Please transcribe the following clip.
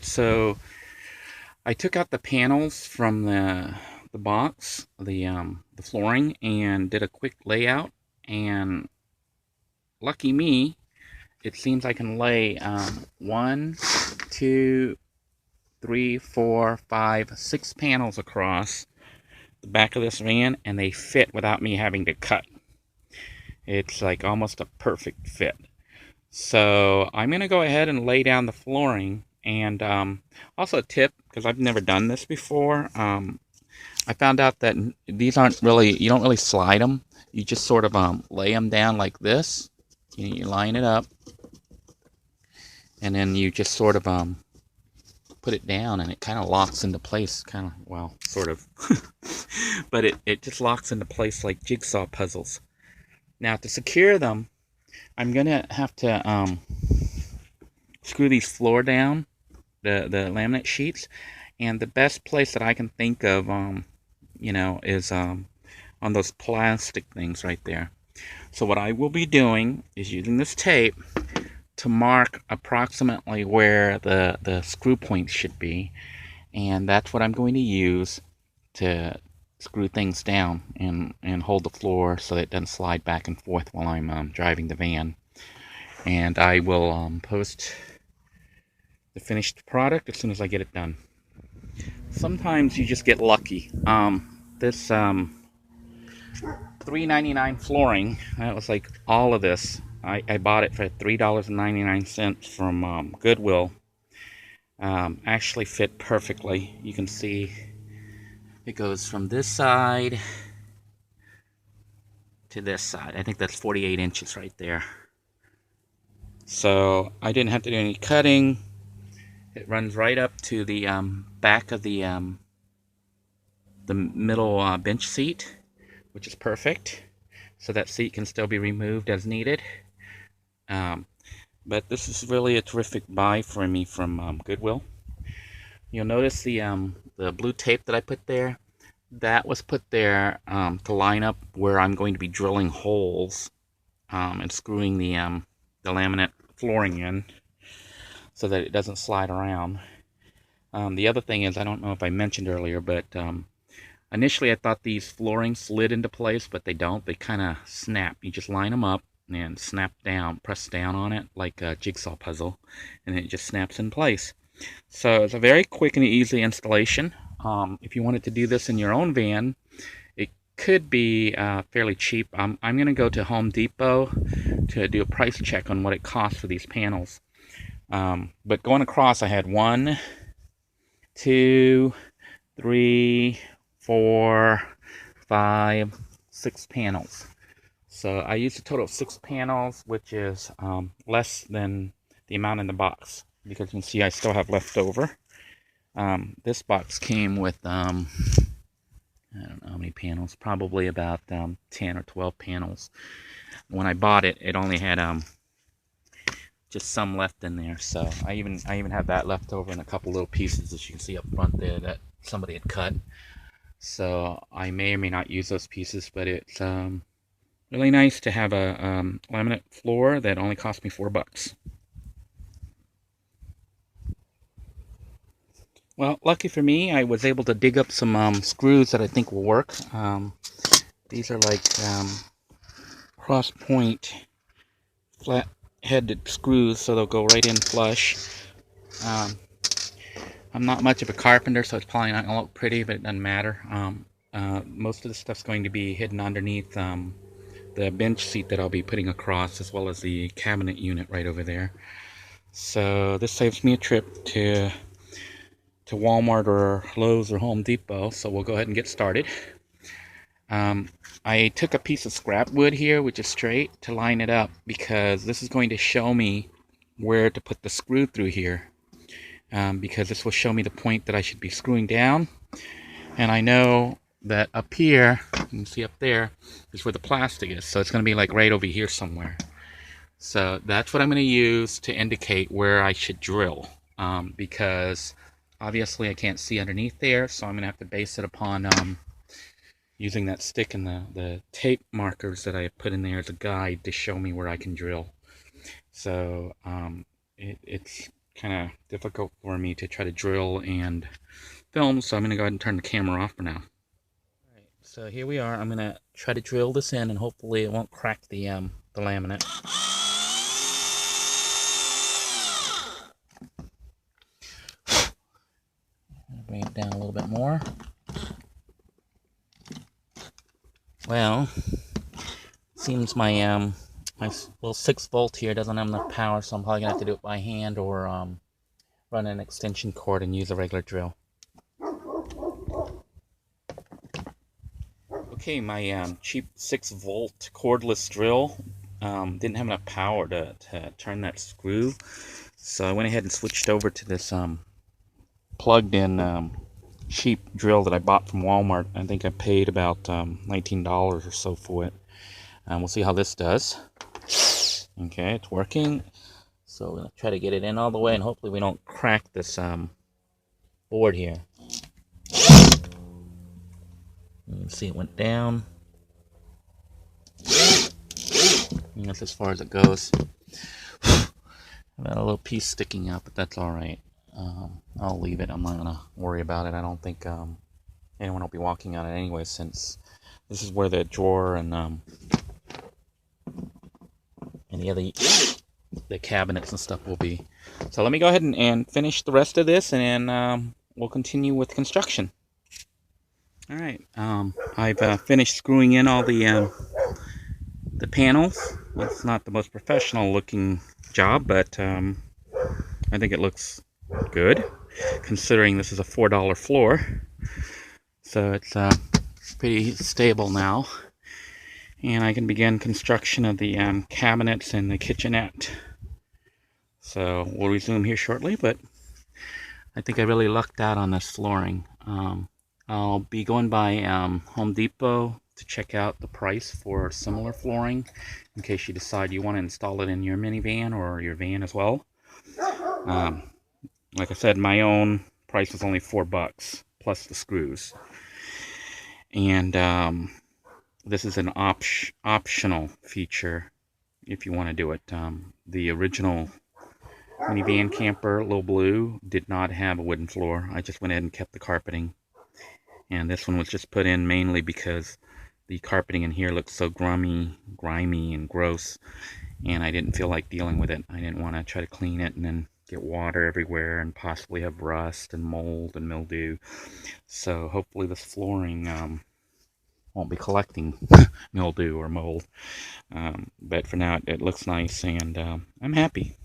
So I took out the panels from the box, the flooring, and did a quick layout. And lucky me, it seems I can lay one, two, three, four, five, six panels across the back of this van, and they fit without me having to cut. It's like almost a perfect fit. So I'm going to go ahead and lay down the flooring. And also a tip, because I've never done this before, I found out that these aren't really, you don't really slide them. You just sort of lay them down like this. You line it up, and then you just sort of put it down, and it kind of locks into place. Kind of, well, sort of. But it just locks into place like jigsaw puzzles. Now, to secure them, I'm going to have to screw these floor down, the laminate sheets. And the best place that I can think of, is on those plastic things right there. So what I will be doing is using this tape to mark approximately where the screw points should be. And that's what I'm going to use to screw things down and hold the floor so that it doesn't slide back and forth while I'm driving the van. And I will post the finished product as soon as I get it done. Sometimes you just get lucky. This $3.99 flooring, that was like all of this. I bought it for $3.99 from Goodwill. Actually fit perfectly. You can see it goes from this side to this side. I think that's 48 inches right there. So I didn't have to do any cutting. It runs right up to the back of the middle bench seat, which is perfect. So that seat can still be removed as needed. But this is really a terrific buy for me from Goodwill. You'll notice the blue tape that I put there. That was put there to line up where I'm going to be drilling holes and screwing the laminate flooring in so that it doesn't slide around. The other thing is, I don't know if I mentioned earlier, but initially I thought these flooring slid into place, but they don't. They kind of snap. You just line them up and snap down, press down on it like a jigsaw puzzle, and it just snaps in place. So it's a very quick and easy installation. If you wanted to do this in your own van, it could be fairly cheap. I'm going to go to Home Depot to do a price check on what it costs for these panels. But going across, I had 1, 2, 3, 4, 5, 6 panels. So I used a total of 6 panels, which is less than the amount in the box, because you can see I still have left over. This box came with, I don't know how many panels, probably about 10 or 12 panels. When I bought it, it only had just some left in there, so I even have that left over and a couple little pieces, as you can see up front there, that somebody had cut. So I may or may not use those pieces, but it's really nice to have a laminate floor that only cost me $4. Well, lucky for me, I was able to dig up some screws that I think will work. These are like cross point flat-headed screws, so they'll go right in flush. I'm not much of a carpenter, so it's probably not going to look pretty, but it doesn't matter. Most of the stuff's going to be hidden underneath the bench seat that I'll be putting across, as well as the cabinet unit right over there. So this saves me a trip to Walmart or Lowe's or Home Depot, so we'll go ahead and get started. I took a piece of scrap wood here, which is straight, to line it up, because this is going to show me where to put the screw through here, because this will show me the point that I should be screwing down. And I know that up here, you can see up there, is where the plastic is, so it's going to be like right over here somewhere. So that's what I'm going to use to indicate where I should drill, because obviously I can't see underneath there, so I'm going to have to base it upon using that stick and the tape markers that I put in there as a guide to show me where I can drill. So it's kind of difficult for me to try to drill and film, so I'm going to go ahead and turn the camera off for now. Alright, so here we are. I'm going to try to drill this in, and hopefully it won't crack the laminate. Bring it down a little bit more. Well, seems my my little 6-volt here doesn't have enough power, so I'm probably gonna have to do it by hand or run an extension cord and use a regular drill. Okay, my cheap 6-volt cordless drill didn't have enough power to turn that screw, so I went ahead and switched over to this plugged-in cheap drill that I bought from Walmart. I think I paid about $19 or so for it. We'll see how this does. Okay, it's working. So we're going to try to get it in all the way, and hopefully we don't crack this board here. You can see it went down. And that's as far as it goes. I've got a little piece sticking out, but that's alright. I'll leave it. I'm not going to worry about it. I don't think anyone will be walking on it anyway, since this is where the drawer and the cabinets and stuff will be. So let me go ahead and finish the rest of this, and we'll continue with construction. Alright, I've finished screwing in all the panels. It's not the most professional looking job, but I think it looks good, considering this is a $4 floor. So it's pretty stable now. And I can begin construction of the cabinets and the kitchenette. So we'll resume here shortly, but I think I really lucked out on this flooring. I'll be going by Home Depot to check out the price for similar flooring, in case you decide you want to install it in your minivan or your van as well. Like I said, my own price was only $4 plus the screws. And this is an optional feature if you want to do it. The original minivan camper, Little Blue, did not have a wooden floor. I just went ahead and kept the carpeting. And this one was just put in mainly because the carpeting in here looks so grimy and gross. And I didn't feel like dealing with it. I didn't want to try to clean it and then get water everywhere and possibly have rust and mold and mildew. So hopefully this flooring won't be collecting mildew or mold. But for now, it looks nice, and I'm happy.